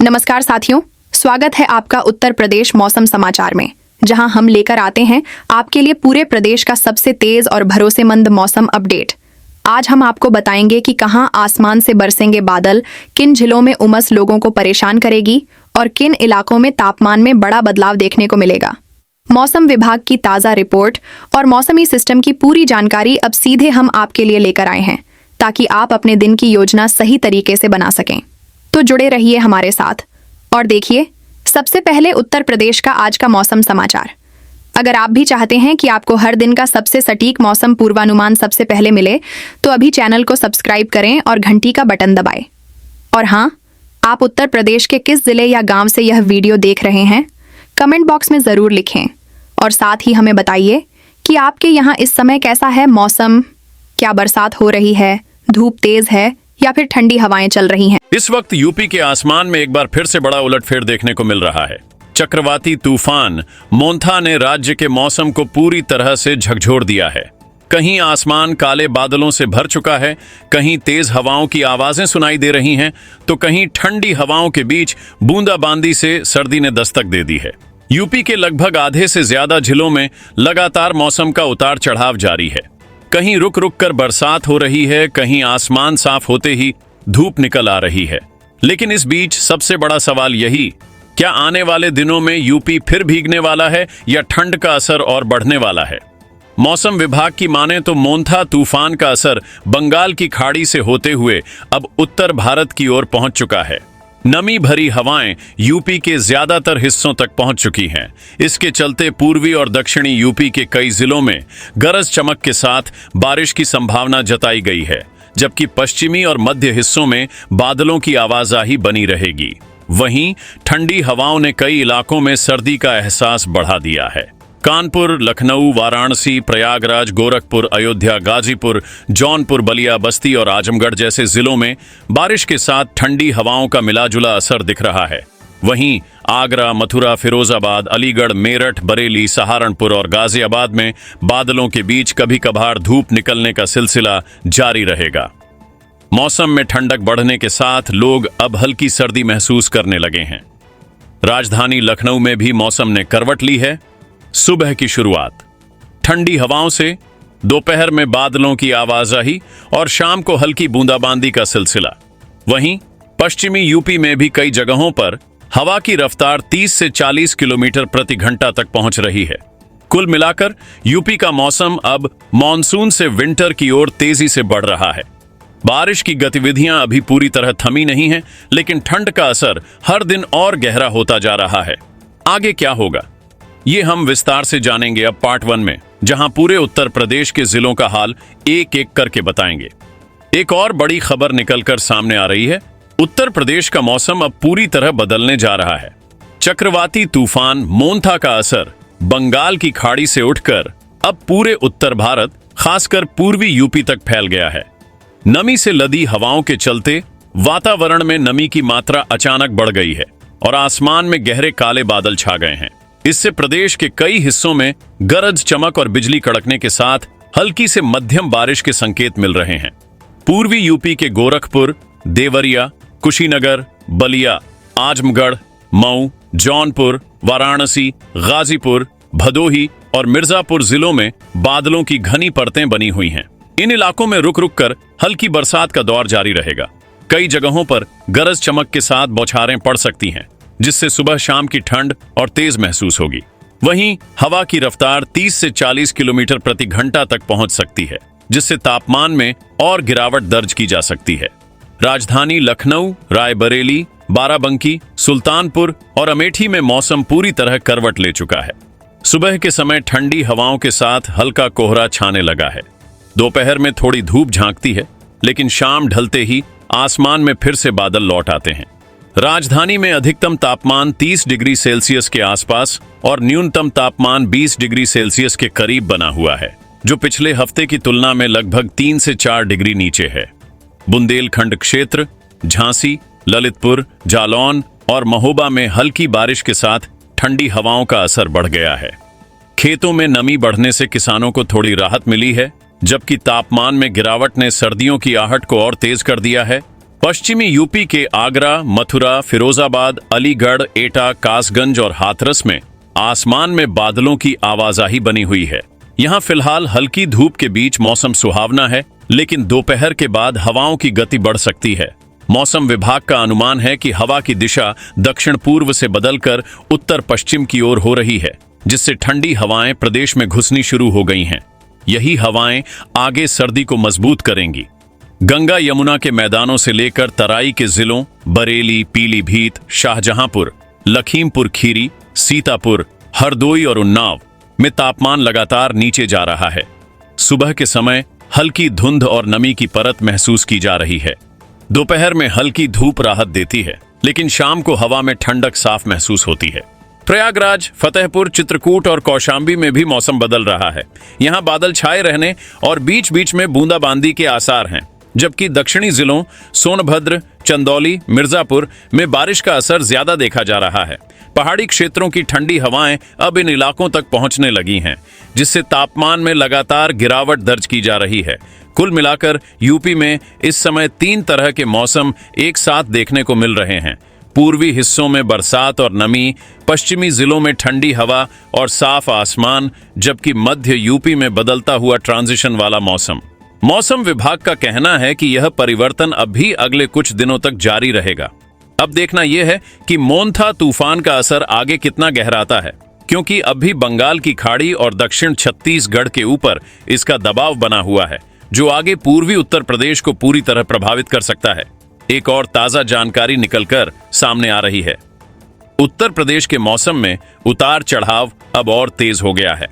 नमस्कार साथियों, स्वागत है आपका उत्तर प्रदेश मौसम समाचार में, जहां हम लेकर आते हैं आपके लिए पूरे प्रदेश का सबसे तेज और भरोसेमंद मौसम अपडेट। आज हम आपको बताएंगे कि कहां आसमान से बरसेंगे बादल, किन जिलों में उमस लोगों को परेशान करेगी और किन इलाकों में तापमान में बड़ा बदलाव देखने को मिलेगा। मौसम विभाग की ताज़ा रिपोर्ट और मौसमी सिस्टम की पूरी जानकारी अब सीधे हम आपके लिए लेकर आए हैं, ताकि आप अपने दिन की योजना सही तरीके से बना सकें। तो जुड़े रहिए हमारे साथ और देखिए सबसे पहले उत्तर प्रदेश का आज का मौसम समाचार। अगर आप भी चाहते हैं कि आपको हर दिन का सबसे सटीक मौसम पूर्वानुमान सबसे पहले मिले, तो अभी चैनल को सब्सक्राइब करें और घंटी का बटन दबाएं। और हाँ, आप उत्तर प्रदेश के किस जिले या गांव से यह वीडियो देख रहे हैं, कमेंट बॉक्स में ज़रूर लिखें और साथ ही हमें बताइए कि आपके यहाँ इस समय कैसा है मौसम। क्या बरसात हो रही है, धूप तेज है या फिर ठंडी हवाएं चल रही हैं। इस वक्त यूपी के आसमान में एक बार फिर से बड़ा उलटफेर देखने को मिल रहा है। चक्रवाती तूफान मोन्था ने राज्य के मौसम को पूरी तरह से झकझोर दिया है। कहीं आसमान काले बादलों से भर चुका है, कहीं तेज हवाओं की आवाजें सुनाई दे रही हैं, तो कहीं ठंडी हवाओं के बीच बूंदाबांदी से सर्दी ने दस्तक दे दी है। यूपी के लगभग आधे से ज्यादा जिलों में लगातार मौसम का उतार चढ़ाव जारी है। कहीं रुक रुक कर बरसात हो रही है, कहीं आसमान साफ होते ही धूप निकल आ रही है। लेकिन इस बीच सबसे बड़ा सवाल यही, क्या आने वाले दिनों में यूपी फिर भीगने वाला है या ठंड का असर और बढ़ने वाला है। मौसम विभाग की माने तो मोन्था तूफान का असर बंगाल की खाड़ी से होते हुए अब उत्तर भारत की ओर पहुंच चुका है। नमी भरी हवाएं यूपी के ज्यादातर हिस्सों तक पहुंच चुकी हैं। इसके चलते पूर्वी और दक्षिणी यूपी के कई जिलों में गरज चमक के साथ बारिश की संभावना जताई गई है, जबकि पश्चिमी और मध्य हिस्सों में बादलों की आवाजाही बनी रहेगी। वहीं ठंडी हवाओं ने कई इलाकों में सर्दी का एहसास बढ़ा दिया है। कानपुर, लखनऊ, वाराणसी, प्रयागराज, गोरखपुर, अयोध्या, गाजीपुर, जौनपुर, बलिया, बस्ती और आजमगढ़ जैसे जिलों में बारिश के साथ ठंडी हवाओं का मिलाजुला असर दिख रहा है। वहीं आगरा, मथुरा, फिरोजाबाद, अलीगढ़, मेरठ, बरेली, सहारनपुर और गाजियाबाद में बादलों के बीच कभी कभार धूप निकलने का सिलसिला जारी रहेगा। मौसम में ठंडक बढ़ने के साथ लोग अब हल्की सर्दी महसूस करने लगे हैं। राजधानी लखनऊ में भी मौसम ने करवट ली है। सुबह की शुरुआत ठंडी हवाओं से, दोपहर में बादलों की आवाजाही और शाम को हल्की बूंदाबांदी का सिलसिला। वहीं पश्चिमी यूपी में भी कई जगहों पर हवा की रफ्तार 30 से 40 किलोमीटर प्रति घंटा तक पहुंच रही है। कुल मिलाकर यूपी का मौसम अब मॉनसून से विंटर की ओर तेजी से बढ़ रहा है। बारिश की गतिविधियां अभी पूरी तरह थमी नहीं हैं, लेकिन ठंड का असर हर दिन और गहरा होता जा रहा है। आगे क्या होगा, ये हम विस्तार से जानेंगे अब पार्ट 1 में, जहां पूरे उत्तर प्रदेश के जिलों का हाल एक एक करके बताएंगे। एक और बड़ी खबर निकलकर सामने आ रही है। उत्तर प्रदेश का मौसम अब पूरी तरह बदलने जा रहा है। चक्रवाती तूफान मोन्था का असर बंगाल की खाड़ी से उठकर अब पूरे उत्तर भारत, खासकर पूर्वी यूपी तक फैल गया है। नमी से लदी हवाओं के चलते वातावरण में नमी की मात्रा अचानक बढ़ गई है और आसमान में गहरे काले बादल छा गए हैं। इससे प्रदेश के कई हिस्सों में गरज चमक और बिजली कड़कने के साथ हल्की से मध्यम बारिश के संकेत मिल रहे हैं। पूर्वी यूपी के गोरखपुर, देवरिया, कुशीनगर, बलिया, आजमगढ़, मऊ, जौनपुर, वाराणसी, गाजीपुर, भदोही और मिर्जापुर जिलों में बादलों की घनी परतें बनी हुई हैं। इन इलाकों में रुक रुक कर हल्की बरसात का दौर जारी रहेगा। कई जगहों पर गरज चमक के साथ बौछारें पड़ सकती हैं, जिससे सुबह शाम की ठंड और तेज महसूस होगी। वहीं हवा की रफ्तार 30 से 40 किलोमीटर प्रति घंटा तक पहुंच सकती है, जिससे तापमान में और गिरावट दर्ज की जा सकती है। राजधानी लखनऊ, रायबरेली, बाराबंकी, सुल्तानपुर और अमेठी में मौसम पूरी तरह करवट ले चुका है। सुबह के समय ठंडी हवाओं के साथ हल्का कोहरा छाने लगा है। दोपहर में थोड़ी धूप झांकती है, लेकिन शाम ढलते ही आसमान में फिर से बादल लौट आते हैं। राजधानी में अधिकतम तापमान 30 डिग्री सेल्सियस के आसपास और न्यूनतम तापमान 20 डिग्री सेल्सियस के करीब बना हुआ है, जो पिछले हफ्ते की तुलना में लगभग 3 से 4 डिग्री नीचे है। बुंदेलखंड क्षेत्र, झांसी, ललितपुर, जालौन और महोबा में हल्की बारिश के साथ ठंडी हवाओं का असर बढ़ गया है। खेतों में नमी बढ़ने से किसानों को थोड़ी राहत मिली है, जबकि तापमान में गिरावट ने सर्दियों की आहट को और तेज कर दिया है। पश्चिमी यूपी के आगरा, मथुरा, फिरोजाबाद, अलीगढ़, एटा, कासगंज और हाथरस में आसमान में बादलों की आवाजाही बनी हुई है। यहाँ फिलहाल हल्की धूप के बीच मौसम सुहावना है, लेकिन दोपहर के बाद हवाओं की गति बढ़ सकती है। मौसम विभाग का अनुमान है कि हवा की दिशा दक्षिण पूर्व से बदलकर उत्तर पश्चिम की ओर हो रही है, जिससे ठंडी हवाएं प्रदेश में घुसनी शुरू हो गई हैं। यही हवाएं आगे सर्दी को मजबूत करेंगी। गंगा यमुना के मैदानों से लेकर तराई के जिलों बरेली, पीलीभीत, शाहजहांपुर, लखीमपुर खीरी, सीतापुर, हरदोई और उन्नाव में तापमान लगातार नीचे जा रहा है। सुबह के समय हल्की धुंध और नमी की परत महसूस की जा रही है। दोपहर में हल्की धूप राहत देती है, लेकिन शाम को हवा में ठंडक साफ महसूस होती है। प्रयागराज, फतेहपुर, चित्रकूट और कौशांबी में भी मौसम बदल रहा है। यहाँ बादल छाए रहने और बीच बीच में बूंदाबांदी के आसार हैं, जबकि दक्षिणी जिलों सोनभद्र, चंदौली, मिर्जापुर में बारिश का असर ज्यादा देखा जा रहा है। पहाड़ी क्षेत्रों की ठंडी हवाएं अब इन इलाकों तक पहुंचने लगी हैं, जिससे तापमान में लगातार गिरावट दर्ज की जा रही है। कुल मिलाकर यूपी में इस समय 3 तरह के मौसम एक साथ देखने को मिल रहे हैं। पूर्वी हिस्सों में बरसात और नमी, पश्चिमी जिलों में ठंडी हवा और साफ आसमान, जबकि मध्य यूपी में बदलता हुआ ट्रांजिशन वाला मौसम। मौसम विभाग का कहना है कि यह परिवर्तन अब भी अगले कुछ दिनों तक जारी रहेगा। अब देखना यह है कि मोन्था तूफान का असर आगे कितना गहराता है, क्योंकि अब भी बंगाल की खाड़ी और दक्षिण छत्तीसगढ़ के ऊपर इसका दबाव बना हुआ है, जो आगे पूर्वी उत्तर प्रदेश को पूरी तरह प्रभावित कर सकता है। एक और ताजा जानकारी निकलकर सामने आ रही है। उत्तर प्रदेश के मौसम में उतार चढ़ाव अब और तेज हो गया है।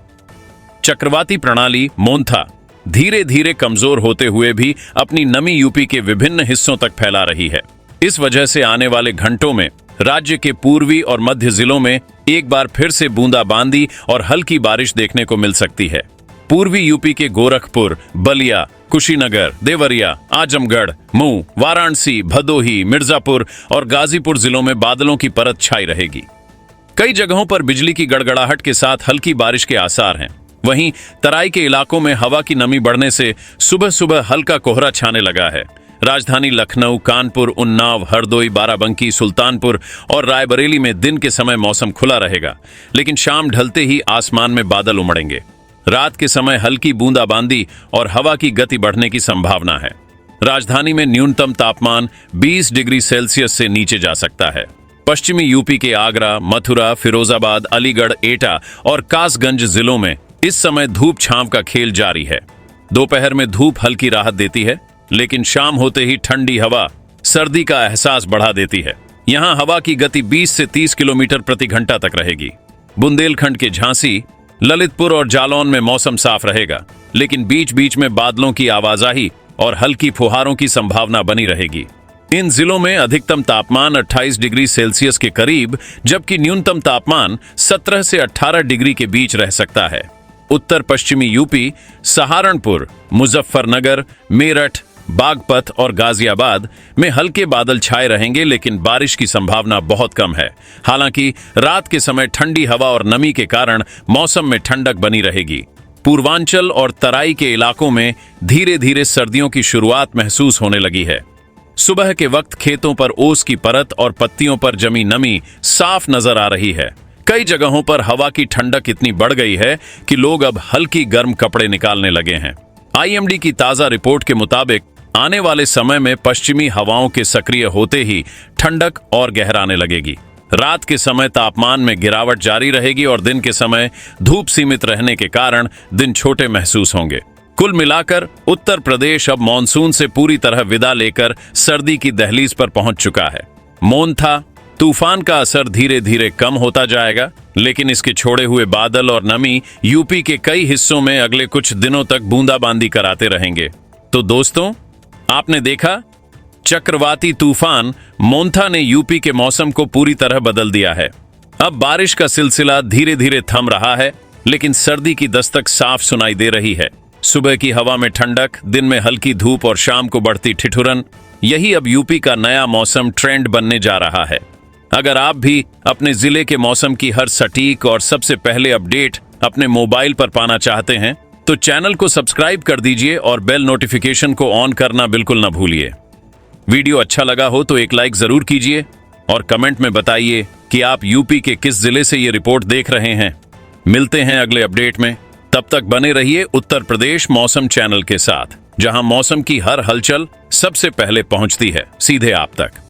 चक्रवाती प्रणाली मोन्था धीरे धीरे कमजोर होते हुए भी अपनी नमी यूपी के विभिन्न हिस्सों तक फैला रही है। इस वजह से आने वाले घंटों में राज्य के पूर्वी और मध्य जिलों में एक बार फिर से बूंदाबांदी और हल्की बारिश देखने को मिल सकती है। पूर्वी यूपी के गोरखपुर, बलिया, कुशीनगर, देवरिया, आजमगढ़, मऊ, वाराणसी, भदोही, मिर्जापुर और गाजीपुर जिलों में बादलों की परत छाई रहेगी। कई जगहों पर बिजली की गड़गड़ाहट के साथ हल्की बारिश के आसार हैं। वहीं तराई के इलाकों में हवा की नमी बढ़ने से सुबह सुबह हल्का कोहरा छाने लगा है। राजधानी लखनऊ, कानपुर, उन्नाव, हरदोई, बाराबंकी, सुल्तानपुर और रायबरेली में दिन के समय मौसम खुला रहेगा, लेकिन शाम ढलते ही आसमान में बादल उमड़ेंगे। रात के समय हल्की बूंदाबांदी और हवा की गति बढ़ने की संभावना है। राजधानी में न्यूनतम तापमान 20 डिग्री सेल्सियस से नीचे जा सकता है। पश्चिमी यूपी के आगरा, मथुरा, फिरोजाबाद, अलीगढ़, एटा और कासगंज जिलों में इस समय धूप छांव का खेल जारी है। दोपहर में धूप हल्की राहत देती है, लेकिन शाम होते ही ठंडी हवा सर्दी का एहसास बढ़ा देती है। यहाँ हवा की गति 20 से 30 किलोमीटर प्रति घंटा तक रहेगी। बुंदेलखंड के झांसी, ललितपुर और जालौन में मौसम साफ रहेगा, लेकिन बीच बीच में बादलों की आवाजाही और हल्की फुहारों की संभावना बनी रहेगी। इन जिलों में अधिकतम तापमान 28 डिग्री सेल्सियस के करीब, जबकि न्यूनतम तापमान 17 से 18 डिग्री के बीच रह सकता है। उत्तर पश्चिमी यूपी, सहारनपुर, मुजफ्फरनगर, मेरठ, बागपत और गाजियाबाद में हल्के बादल छाए रहेंगे, लेकिन बारिश की संभावना बहुत कम है। हालांकि रात के समय ठंडी हवा और नमी के कारण मौसम में ठंडक बनी रहेगी। पूर्वांचल और तराई के इलाकों में धीरे धीरे सर्दियों की शुरुआत महसूस होने लगी है। सुबह के वक्त खेतों पर ओस की परत और पत्तियों पर जमी नमी साफ नजर आ रही है। कई जगहों पर हवा की ठंडक इतनी बढ़ गई है कि लोग अब हल्की गर्म कपड़े निकालने लगे हैं। आईएमडी की ताजा रिपोर्ट के मुताबिक आने वाले समय में पश्चिमी हवाओं के सक्रिय होते ही ठंडक और गहराने लगेगी। रात के समय तापमान में गिरावट जारी रहेगी और दिन के समय धूप सीमित रहने के कारण दिन छोटे महसूस होंगे। कुल मिलाकर उत्तर प्रदेश अब मॉनसून से पूरी तरह विदा लेकर सर्दी की दहलीज पर पहुंच चुका है। मोन्था तूफान का असर धीरे धीरे कम होता जाएगा, लेकिन इसके छोड़े हुए बादल और नमी यूपी के कई हिस्सों में अगले कुछ दिनों तक बूंदाबांदी कराते रहेंगे। तो दोस्तों, आपने देखा, चक्रवाती तूफान मोन्था ने यूपी के मौसम को पूरी तरह बदल दिया है। अब बारिश का सिलसिला धीरे धीरे थम रहा है, लेकिन सर्दी की दस्तक साफ सुनाई दे रही है। सुबह की हवा में ठंडक, दिन में हल्की धूप और शाम को बढ़ती ठिठुरन, यही अब यूपी का नया मौसम ट्रेंड बनने जा रहा है। अगर आप भी अपने जिले के मौसम की हर सटीक और सबसे पहले अपडेट अपने मोबाइल पर पाना चाहते हैं, तो चैनल को सब्सक्राइब कर दीजिए और बेल नोटिफिकेशन को ऑन करना बिल्कुल न भूलिए। वीडियो अच्छा लगा हो तो एक लाइक जरूर कीजिए और कमेंट में बताइए कि आप यूपी के किस जिले से ये रिपोर्ट देख रहे हैं। मिलते हैं अगले अपडेट में। तब तक बने रहिए उत्तर प्रदेश मौसम चैनल के साथ, जहां मौसम की हर हलचल सबसे पहले पहुंचती है सीधे आप तक।